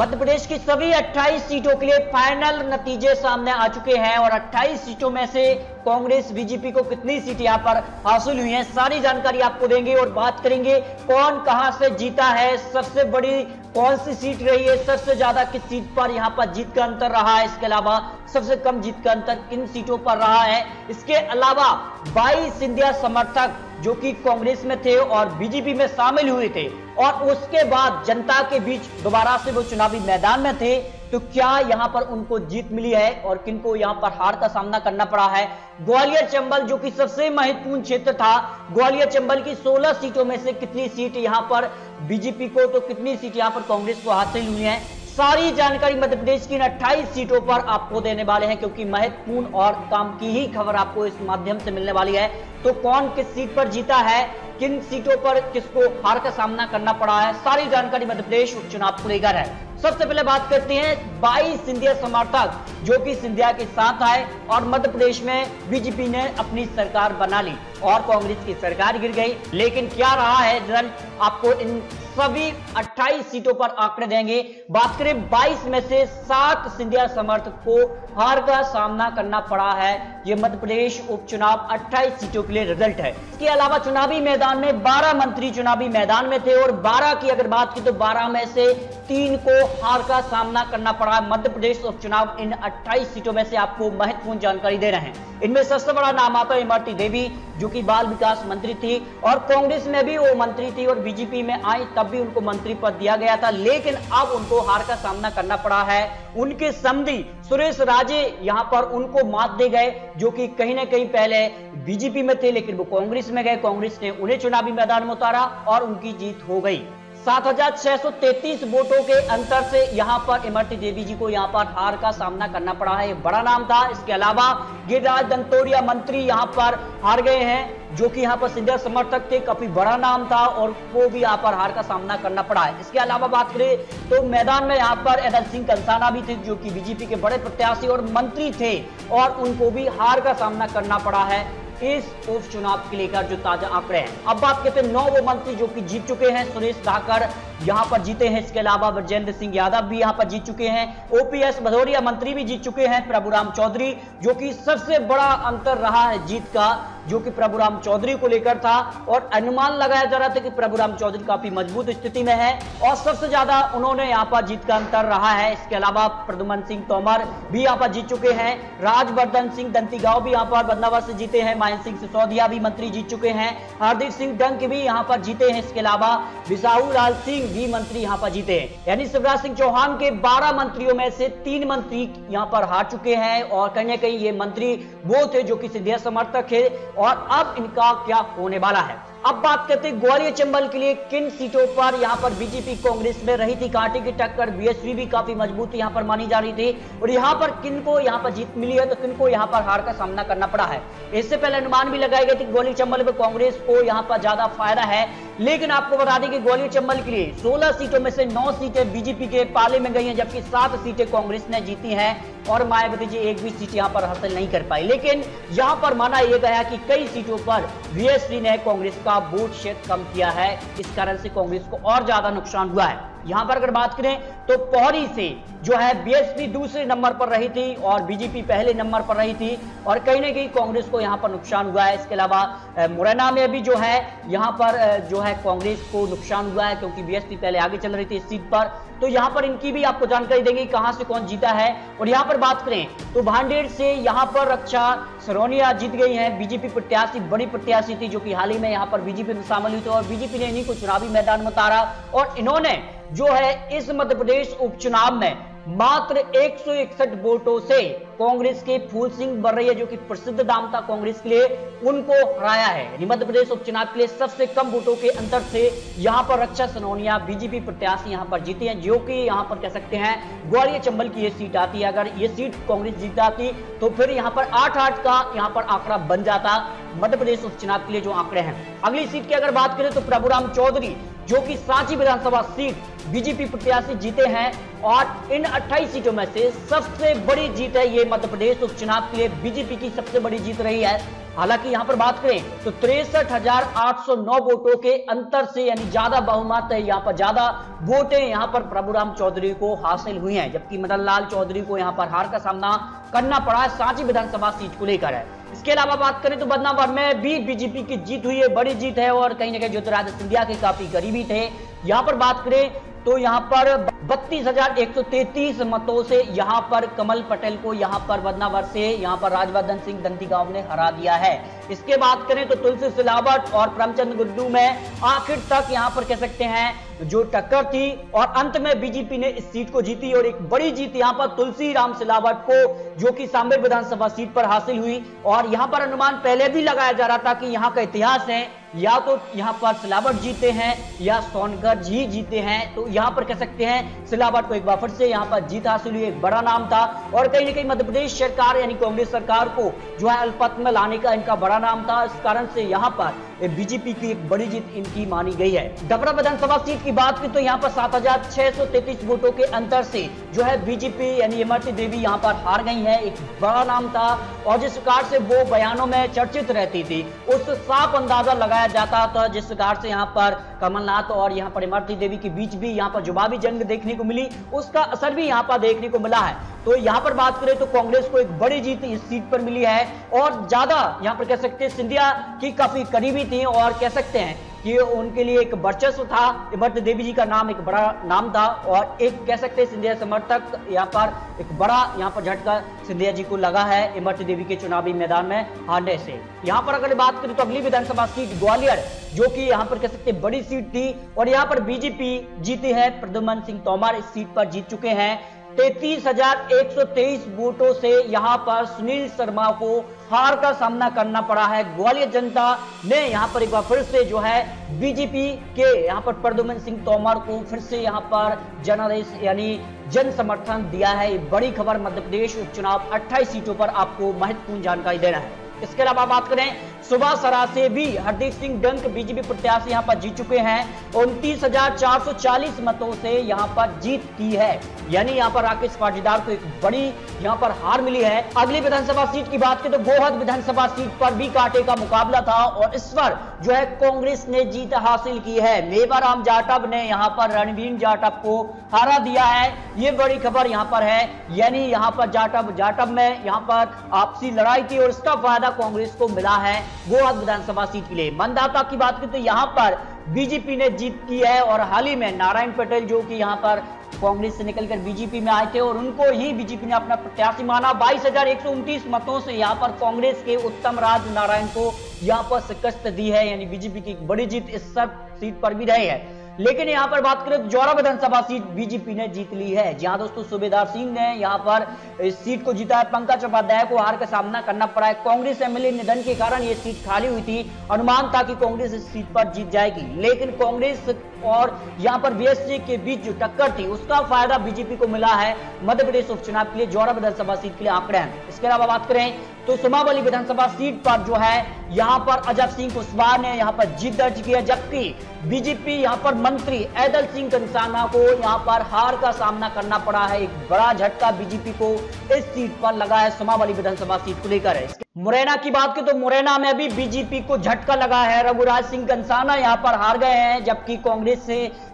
मध्य प्रदेश की सभी 28 सीटों के लिए फाइनल नतीजे सामने आ चुके हैं और 28 सीटों में से कांग्रेस बीजेपी को कितनी सीट यहां पर हासिल हुई हैं, सारी जानकारी आपको देंगे और बात करेंगे कौन कहां से जीता है, सबसे बड़ी कौन सी सीट रही है, सबसे ज्यादा किस सीट पर यहां पर जीत का अंतर रहा है, इसके अलावा सबसे कम जीत का अंतर किन सीटों पर रहा है। इसके अलावा 22 सिंधिया समर्थक जो कि कांग्रेस में थे और बीजेपी में शामिल हुए थे और उसके बाद जनता के बीच दोबारा से वो चुनावी मैदान में थे, तो क्या यहां पर उनको जीत मिली है और किनको यहां पर हार का सामना करना पड़ा है। ग्वालियर चंबल जो कि सबसे महत्वपूर्ण क्षेत्र था, ग्वालियर चंबल की 16 सीटों में से कितनी सीट यहां पर बीजेपी को तो कितनी सीट यहां पर कांग्रेस को हासिल हुई है, सारी जानकारी मध्य प्रदेश की 28 सीटों पर आपको देने वाले हैं, क्योंकि महत्वपूर्ण और काम की ही खबर आपको इस माध्यम से मिलने वाली है। तो कौन किस सीट पर जीता है, किन सीटों पर किसको हार का सामना करना पड़ा है, सारी जानकारी मध्य प्रदेश उपचुनाव को लेकर है। सबसे पहले बात करते हैं 22 सिंधिया समर्थक जो कि सिंधिया के साथ आए और मध्य प्रदेश में बीजेपी ने अपनी सरकार बना ली और कांग्रेस की सरकार गिर गई। लेकिन क्या रहा है रिजल्ट, आपको इन सभी 28 सीटों पर आंकड़े देंगे। बात करें 22 में से 7 सिंधिया समर्थक को हार का सामना करना पड़ा है। यह मध्य प्रदेश उपचुनाव 28 सीटों के लिए रिजल्ट है। इसके अलावा चुनावी मैदान में 12 मंत्री चुनावी मैदान में थे और 12 की अगर बात की तो 12 में से 3 को हार का सामना करना पड़ा। मध्य प्रदेश उपचुनाव इन 28 सीटों में से आपको महत्वपूर्ण जानकारी दे रहे हैं। इनमें सबसे बड़ा नाम आता है इमरती देवी जो कि बाल विकास मंत्री थी और कांग्रेस में भी वो मंत्री थी और बीजेपी में आई तब भी उनको मंत्री पद दिया गया था, लेकिन अब उनको हार का सामना करना पड़ा है। उनके समधी सुरेश राजे यहां पर उनको मात दे गए जो कि कहीं ना कहीं पहले बीजेपी में थे लेकिन वो कांग्रेस में गए, कांग्रेस ने उन्हें चुनावी मैदान में उतारा और उनकी जीत हो गई। 7633 वोटों के अंतर से यहां पर इमरती देवी जी को यहां पर हार का सामना करना पड़ा है, बड़ा नाम था। इसके अलावा गिरिराज दंतोरिया मंत्री यहां पर हार गए हैं जो कि यहां पर सिंधिया समर्थक थे, काफी बड़ा नाम था और वो भी यहां पर हार का सामना करना पड़ा है। इसके अलावा बात करें तो मैदान में यहां पर एडल सिंह कंसाना भी थे जो कि बीजेपी के बड़े प्रत्याशी और मंत्री थे और उनको भी हार का सामना करना पड़ा है इस उपचुनाव के लेकर जो ताजा आंकड़े हैं। अब बात करते हैं 9 वो मंत्री जो कि जीत चुके हैं। सुरेश धाकर यहां पर जीते हैं, इसके अलावा ब्रजेंद्र सिंह यादव भी यहां पर जीत चुके हैं, ओपीएस भदौरिया मंत्री भी जीत चुके हैं, प्रभुराम चौधरी जो कि सबसे बड़ा अंतर रहा है जीत का जो कि प्रभुराम चौधरी को लेकर था और अनुमान लगाया जा रहा था कि प्रभुराम चौधरी काफी मजबूत स्थिति में है और सबसे ज्यादा उन्होंने यहां पर जीत का अंतर रहा है। इसके अलावा प्रद्युमन सिंह तोमर भी यहां पर जीत चुके हैं, राजवर्धन सिंह दंतीगांव भी यहां पर बदनावर से जीते हैं, मायन सिंह सिसोदिया भी मंत्री जीत चुके हैं, हार्दिक सिंह डंक भी यहां पर जीते हैं। इसके अलावा बिसाहू लाल सिंह भी मंत्री यहां पर जीते हैं। यानी शिवराज सिंह चौहान के 12 मंत्रियों में से 3 मंत्री यहां पर हार चुके हैं और कहीं ना कहीं ये मंत्री वो थे जो कि सिंधिया समर्थक है और अब इनका क्या होने वाला है। अब बात करते हैं ग्वालियर चंबल के लिए किन सीटों पर यहां पर बीजेपी कांग्रेस में रही थी कांटे की टक्कर, बीएसपी भी काफी मजबूत यहां पर मानी जा रही थी और यहां पर किनको यहां पर जीत मिली है तो किनको यहां पर हार का सामना करना पड़ा है। इससे पहले अनुमान भी लगाए गए थे ग्वालियर चंबल में कांग्रेस को यहां पर ज्यादा फायदा है, लेकिन आपको बता दें कि ग्वालियर चंबल के लिए 16 सीटों में से 9 सीटें बीजेपी के पाले में गई हैं जबकि 7 सीटें कांग्रेस ने जीती हैं और मायावती जी एक भी सीट यहां पर हासिल नहीं कर पाई। लेकिन यहां पर माना यह गया कि कई सीटों पर बीएसपी ने कांग्रेस का वोट शेयर कम किया है, इस कारण से कांग्रेस को और ज्यादा नुकसान हुआ है। यहां पर अगर बात करें तो पौड़ी से जो है बीएसपी दूसरे नंबर पर रही थी और बीजेपी पहले नंबर पर रही थी और कहीं ना कहीं कांग्रेस को यहां पर नुकसान हुआ है। इसके अलावा मुरैना में भी जो है यहां पर जो है कांग्रेस को नुकसान हुआ है क्योंकि बीएसपी पहले आगे चल रही थी इस सीट पर, तो यहां पर इनकी भी आपको जानकारी देंगे कहां से कौन जीता है। और यहां पर बात करें तो भांडेर से यहां पर रक्षा सरोनिया जीत गई हैं, बीजेपी प्रत्याशी बड़ी प्रत्याशी थी जो कि हाल ही में यहां पर बीजेपी में शामिल हुई थी और बीजेपी ने इन्हीं को चुनावी मैदान में उतारा और इन्होंने जो है इस मध्य प्रदेश उपचुनाव में मात्र 161 वोटों से कांग्रेस के फूल सिंह बर्रैया जो कि प्रसिद्ध नाम था कांग्रेस के लिए उनको हराया है। मध्य प्रदेश उपचुनाव के लिए सबसे कम वोटों के अंतर से यहां पर रक्षा सनोनिया बीजेपी प्रत्याशी यहां पर जीती हैं जो कि यहां पर कह सकते हैं ग्वालियर चंबल की ये सीट आती है। अगर ये सीट कांग्रेस जीत जाती तो फिर यहां पर 8-8 का यहां पर आंकड़ा बन जाता मध्य प्रदेश उपचुनाव के लिए जो आंकड़े हैं। अगली सीट की अगर बात करें तो प्रभुराम चौधरी जो कि सांची विधानसभा सीट बीजेपी प्रत्याशी जीते हैं और इन 28 सीटों में से सबसे बड़ी जीत है ये मध्य प्रदेश उपचुनाव के लिए बीजेपी की सबसे बड़ी जीत रही है। हालांकि यहां पर बात करें तो 63,809 वोटों के अंतर से यानी ज्यादा बहुमत है, यहां पर ज्यादा वोटें यहां पर प्रभुराम चौधरी को हासिल हुई हैं, जबकि मदन लाल चौधरी को यहां पर हार का सामना करना पड़ा है सांची विधानसभा सीट को लेकर है। इसके अलावा बात करें तो बदनावर में भी बीजेपी की जीत हुई है, बड़ी जीत है और कहीं ना कहीं ज्योतिरादित्य सिंधिया के काफी करीबी थे। यहां पर बात करें तो यहां पर 32,133 मतों से यहां पर कमल पटेल को यहां पर बदनावर से यहां पर राजवर्धन सिंह दंतीगांव ने हरा दिया है। इसके बात करें तो तुलसी सिलावट और प्रेमचंद गुड्डू में आखिर तक यहां पर कह सकते हैं जो टक्कर थी और अंत में बीजेपी ने इस सीट को जीती और एक बड़ी जीत यहां पर तुलसी राम सिलावट को जो कि सांबेर विधानसभा सीट पर हासिल हुई। और यहां पर अनुमान पहले भी लगाया जा रहा था कि यहां का इतिहास है या तो यहां पर सिलावट जीते हैं या सोनकर जी जीते हैं, तो यहां पर कह सकते हैं सिलावट को एक बार फिर से यहां पर जीत हासिल हुई, एक बड़ा नाम था और कहीं ना कहीं मध्य प्रदेश सरकार यानी कांग्रेस सरकार को जो है अल्पमत में लाने का इनका बड़ा नाम था। इस कारण से यहां पर बीजेपी की एक बड़ी जीत इनकी मानी गई है। डबरा विधानसभा सीट की बात की तो यहां पर 7,633 वोटों के अंतर से जो है बीजेपी यानी इमरती देवी यहां पर हार गई है, एक बड़ा नाम था और जिस प्रकार से वो बयानों में चर्चित रहती थी उस साफ अंदाजा लगाया जाता था जिस प्रकार से यहां पर कमलनाथ और यहां पर इमरती देवी के बीच भी यहां पर जुबाबी जंग देखने को मिली, उसका असर भी यहां पर देखने को मिला है। तो यहां पर बात करें तो कांग्रेस को एक बड़ी जीत इस सीट पर मिली है और ज्यादा यहां पर कह सकते हैं सिंधिया की काफी करीबी थी और कह सकते हैं कि उनके लिए एक वर्चस्व था। इमरती देवी जी का नाम एक बड़ा नाम था और एक कह सकते हैं सिंधिया समर्थक यहां पर एक बड़ा यहां पर झटका सिंधिया जी को लगा है इमरती देवी के चुनावी मैदान में हारने से। यहां पर अगर बात करें तो अगली विधानसभा सीट ग्वालियर जो कि यहां पर कह सकते हैं बड़ी सीट थी और यहां पर बीजेपी जीती है, प्रद्युम्न सिंह तोमर इस सीट पर जीत चुके हैं। 33,123 वोटों से यहां पर सुनील शर्मा को हार का सामना करना पड़ा है। ग्वालियर जनता ने यहां पर एक बार फिर से जो है बीजेपी के यहां पर प्रद्युम्न सिंह तोमर को फिर से यहां पर जनादेश यानी जन समर्थन दिया है। बड़ी खबर मध्य प्रदेश उपचुनाव 28 सीटों पर आपको महत्वपूर्ण जानकारी देना है। इसके अलावा बात करें सुबह सरा से भी हरदीप सिंह डंक बीजेपी प्रत्याशी यहां पर जीत चुके हैं, 29,440 मतों से यहां पर जीत की है, यानी यहां पर राकेश पाटीदार को एक बड़ी यहां पर हार मिली है। अगली विधानसभा सीट की बात करें तो गोहद विधानसभा सीट पर भी कांटे का मुकाबला था और इस पर जो है कांग्रेस ने जीत हासिल की है। मेवाराम जाटव ने यहां पर रणवीर जाटव को हरा दिया है, ये बड़ी खबर यहां पर है, यानी यहां पर जाटव में यहां पर आपसी लड़ाई थी और इसका फायदा कांग्रेस को मिला है गोहद विधानसभा सीट के लिए। मतदाता की बात करें तो यहां पर बीजेपी ने जीत की है और हाल ही में नारायण पटेल जो कि यहां पर कांग्रेस से निकलकर बीजेपी में आए थे और उनको ही बीजेपी ने अपना प्रत्याशी माना। 22,129 मतों से यहां पर कांग्रेस के उत्तम राज नारायण को यहां पर शिकस्त दी है, यानी बीजेपी की बड़ी जीत इस सब सीट पर भी रही है। लेकिन यहां पर बात करें तो जौरा विधानसभा सीट बीजेपी ने जीत ली है। जी हां दोस्तों, सूबेदार सिंह ने यहां पर इस सीट को जीता है, पंकज उपाध्याय को हार का सामना करना पड़ा है। कांग्रेस एमएलए निधन के कारण यह सीट खाली हुई थी, अनुमान था कि कांग्रेस इस सीट पर जीत जाएगी, लेकिन कांग्रेस और यहां पर बीएसपी के बीच जो टक्कर थी उसका फायदा बीजेपी को मिला है मध्य प्रदेश उपचुनाव के लिए जौरा विधानसभा सीट के लिए आंकड़े हैं। इसके अलावा बात करें तो सुमावली विधानसभा सीट पर जो है यहां पर अजब सिंह कुशवाहा ने यहां पर जीत दर्ज की है, जबकि बीजेपी यहां पर मंत्री ऐदल सिंह कंसाना को यहां पर हार का सामना करना पड़ा है। एक बड़ा झटका बीजेपी को इस सीट पर लगा है, सुमावली विधानसभा सीट को लेकर है। मुरैना की बात की तो मुरैना में भी बीजेपी को झटका लगा है, रघुराज सिंह कंसाना यहां पर हार गए हैं, जबकि कांग्रेस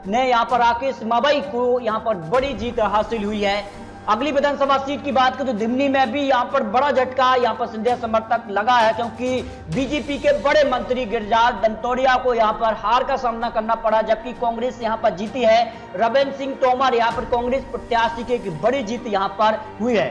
ने यहां पर राकेश मबई को यहां पर बड़ी जीत हासिल हुई है। अगली विधानसभा सीट की बात करें तो दिमनी में भी यहां पर बड़ा झटका यहां पर सिंधिया समर्थक लगा है, क्योंकि बीजेपी के बड़े मंत्री गिरिराज दंतोड़िया को यहां पर हार का सामना करना पड़ा, जबकि कांग्रेस यहां पर जीती है। रविंद्र सिंह तोमर यहां पर कांग्रेस प्रत्याशी की एक बड़ी जीत यहां पर हुई है।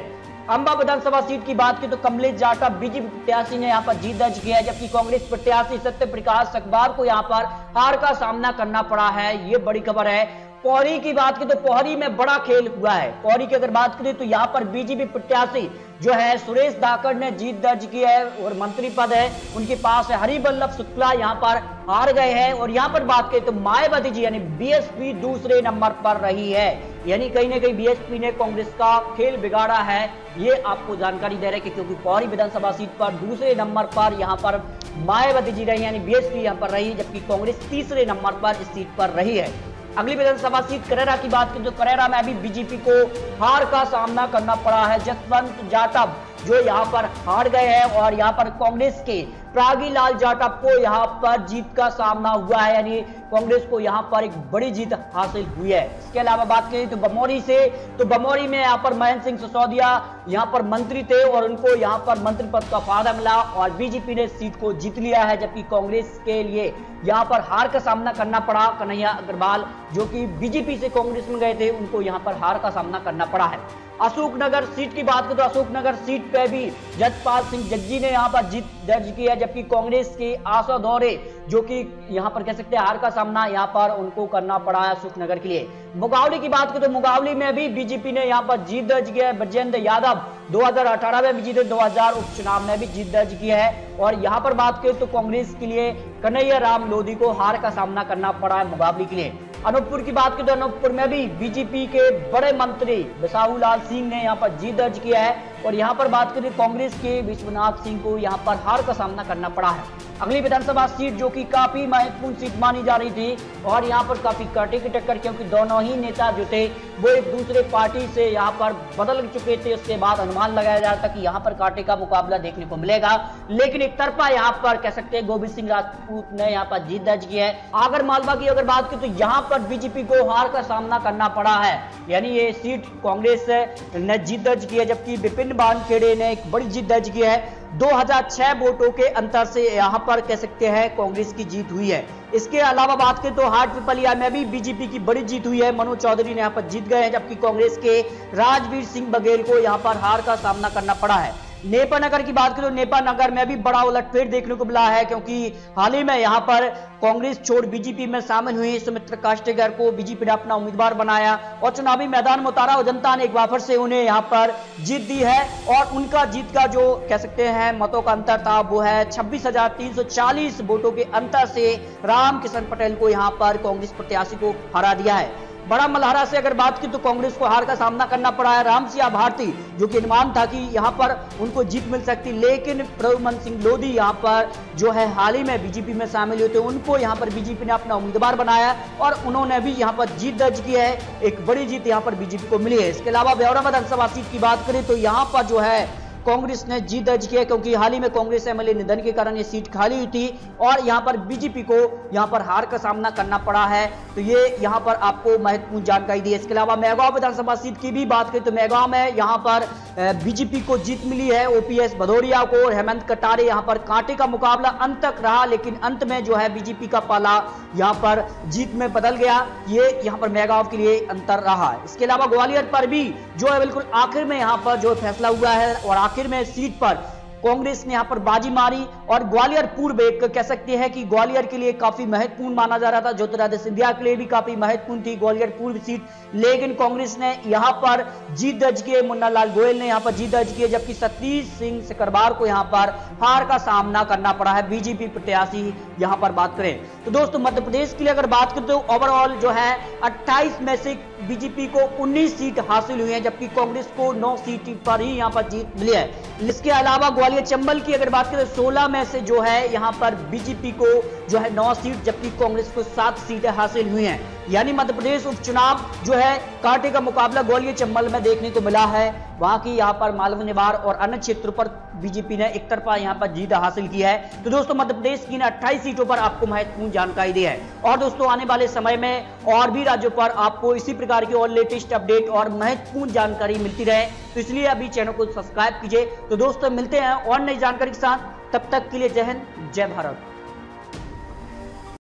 अंबा विधानसभा सीट की बात की तो कमलेश जाटव बीजेपी प्रत्याशी ने यहां पर जीत दर्ज की है, जबकि कांग्रेस प्रत्याशी सत्य प्रकाश अखबार को यहां पर हार का सामना करना पड़ा है, ये बड़ी खबर है। पौड़ी की बात की तो पौड़ी में बड़ा खेल हुआ है। पौड़ी की अगर बात करें तो यहां पर बीजेपी प्रत्याशी जो है सुरेश धाकड़ ने जीत दर्ज की है और मंत्री पद है उनके पास है। हरिवल्लभ शुक्ला यहां पर हार गए हैं और यहां पर बात करें तो मायावती जी यानी बीएसपी दूसरे नंबर पर रही है, यानी कहीं ना कहीं बीएसपी ने कांग्रेस का खेल बिगाड़ा है, ये आपको जानकारी दे रहे हैं, क्योंकि पौड़ी विधानसभा सीट पर दूसरे नंबर पर यहां पर मायावती जी रही, यानी बीएसपी यहाँ पर रही, जबकि कांग्रेस तीसरे नंबर पर इस सीट पर रही है। अगली विधानसभा सीट करेरा की बात करें तो करेरा में अभी बीजेपी को हार का सामना करना पड़ा है। जसवंत जाटव जो यहाँ पर हार गए हैं और यहाँ पर कांग्रेस के प्रागीलाल जाटव को यहाँ पर जीत का सामना हुआ है, यानी कांग्रेस को यहाँ पर एक बड़ी जीत हासिल हुई है। इसके अलावा बात करें तो बमौरी से, तो बमौरी में यहाँ पर महेंद्र सिंह सिसोदिया यहाँ पर मंत्री थे और उनको यहाँ पर मंत्री पद का फायदा मिला और बीजेपी ने सीट को जीत लिया है, जबकि कांग्रेस के लिए यहाँ पर हार का सामना करना पड़ा। कन्हैया अग्रवाल जो कि बीजेपी से कांग्रेस में गए थे, उनको यहाँ पर हार का सामना करना पड़ा है। अशोकनगर सीट की बात करें तो अशोकनगर सीट पे भी जसपाल सिंह जज्जी ने यहाँ पर जीत दर्ज की है, जबकि कांग्रेस के आशा दौरे जो कि यहाँ पर कह सकते हैं हार का सामना यहाँ पर उनको करना पड़ा है अशोकनगर के लिए। मुगावली की बात करें तो मुगावली में भी बीजेपी ने यहाँ पर जीत दर्ज की है। ब्रजेंद्र यादव 2018 में भी जीते, 2000 उपचुनाव में भी जीत दर्ज की है। और यहाँ पर बात करें तो कांग्रेस के लिए कन्हैया राम लोधी को हार का सामना करना पड़ा है मुगावली के लिए। अनूपपुर की बात करें तो अनूपपुर में भी बीजेपी के बड़े मंत्री बिसाहू लाल सिंह ने यहाँ पर जीत दर्ज किया है और यहाँ पर बात करें कांग्रेस के विश्वनाथ सिंह को यहाँ पर हार का सामना करना पड़ा है। अगली विधानसभा सीट जो कि काफी महत्वपूर्ण सीट मानी जा रही थी और यहाँ पर काफी कांटे की टक्कर, क्योंकि दोनों ही नेता जो थे वो एक दूसरे पार्टी से यहाँ पर बदल चुके थे। उसके बाद अनुमान लगाया जा रहा था कि यहाँ पर कांटे का मुकाबला देखने को मिलेगा, लेकिन एक तरफा यहाँ पर कह सकते हैं गोविंद सिंह राजपूत ने यहाँ पर जीत दर्ज की है। आगर मालवा की अगर बात करें तो यहाँ पर बीजेपी को हार का सामना करना पड़ा है, यानी ये सीट कांग्रेस ने जीत दर्ज की है, जबकि विपिन वानखेड़े ने एक बड़ी जीत दर्ज की है। 2006 वोटों के अंतर से यहाँ पर कह सकते हैं कांग्रेस की जीत हुई है। इसके अलावा बात करें तो हाट पिपलिया में भी बीजेपी की बड़ी जीत हुई है। मनोज चौधरी ने यहाँ पर जीत गए हैं, जबकि कांग्रेस के राजवीर सिंह बघेल को यहाँ पर हार का सामना करना पड़ा है। नेपा नगर की बात करें तो नेपा नगर में भी बड़ा उलटफेर देखने को मिला है, क्योंकि हाल ही में यहाँ पर कांग्रेस छोड़ बीजेपी में शामिल हुई सुमित्रा काष्टेकर को बीजेपी ने अपना उम्मीदवार बनाया और चुनावी मैदान में उतारा और जनता ने एक बार फिर से उन्हें यहाँ पर जीत दी है। और उनका जीत का जो कह सकते हैं मतों का अंतर था वो है 26,340 वोटों के अंतर से राम किशन पटेल को यहाँ पर कांग्रेस प्रत्याशी को हरा दिया है। बड़ा मल्हारा से अगर बात की तो कांग्रेस को हार का सामना करना पड़ा है। रामसिया भारती जो कि अनुमान था कि यहां पर उनको जीत मिल सकती, लेकिन प्रद्युम्न सिंह लोधी यहां पर जो है हाल ही में बीजेपी में शामिल हुए थे, उनको यहां पर बीजेपी ने अपना उम्मीदवार बनाया और उन्होंने भी यहां पर जीत दर्ज की है। एक बड़ी जीत यहां पर बीजेपी को मिली है। इसके अलावा ब्यौरा विधानसभा सीट की बात करें तो यहां पर जो है कांग्रेस ने जीत दर्ज किया, क्योंकि हाल ही में कांग्रेस एमएलए निधन के कारण ये सीट खाली हुई थी और यहां पर बीजेपी को यहां पर हार का सामना करना पड़ा है। तो ये यहां पर आपको महत्वपूर्ण जानकारी दी है। इसके अलावा मेहगांव विधानसभा सीट की भी बात करें तो मेहगांव में यहां पर बीजेपी को जीत मिली है। ओपीएस भदौरिया को और हेमंत कटारे यहां पर कांटे का मुकाबला अंत तक रहा, लेकिन अंत में जो है बीजेपी का पाला यहां पर जीत में बदल गया। ये यहां पर मेहगांव के लिए अंतर रहा। इसके अलावा ग्वालियर पर भी जो है बिल्कुल आखिर में यहां पर जो फैसला हुआ है और आखिर में सीट पर कांग्रेस ने यहां पर बाजी मारी और ग्वालियर पूर्व एक कह सकते हैं कि ग्वालियर के लिए काफी महत्वपूर्ण माना जा रहा था। ज्योतिरादित्य सिंधिया के लिए भी काफी महत्वपूर्ण थी ग्वालियर पूर्व सीट, लेकिन कांग्रेस ने यहां पर जीत दर्ज की। मुन्ना लाल गोयल ने यहां पर जीत दर्ज की, जबकि सतीश सिंह सिकरवार को यहां पर हार का सामना करना पड़ा है बीजेपी प्रत्याशी यहां पर बात करें तो। दोस्तों मध्य प्रदेश के लिए अगर बात करें तो ओवरऑल जो है 28 में से बीजेपी को 19 सीट हासिल हुई है, जबकि कांग्रेस को 9 सीट पर ही यहां पर जीत मिली है। इसके अलावा ग्वालियर चंबल की अगर बात करें 16 में से जो है यहां पर बीजेपी को जो है 9 सीट, जबकि कांग्रेस को 7 सीटें हासिल हुई हैं। यानी मध्य प्रदेश उपचुनाव जो है कांटे का मुकाबला ग्वालियर चंबल में देखने को मिला है। वहां की यहां पर मालवा निवार और अन्य क्षेत्रों पर बीजेपी ने एक तरफा यहां पर जीत हासिल की है। तो दोस्तों मध्य प्रदेश की 28 सीटों पर आपको महत्वपूर्ण जानकारी दी है और दोस्तों आने वाले समय में और भी राज्यों पर आपको इसी प्रकार की और लेटेस्ट अपडेट और महत्वपूर्ण जानकारी मिलती रहे, तो इसलिए अभी चैनल को सब्सक्राइब कीजिए। तो दोस्तों मिलते हैं और नई जानकारी के साथ, तब तक के लिए जय हिंद जय भारत।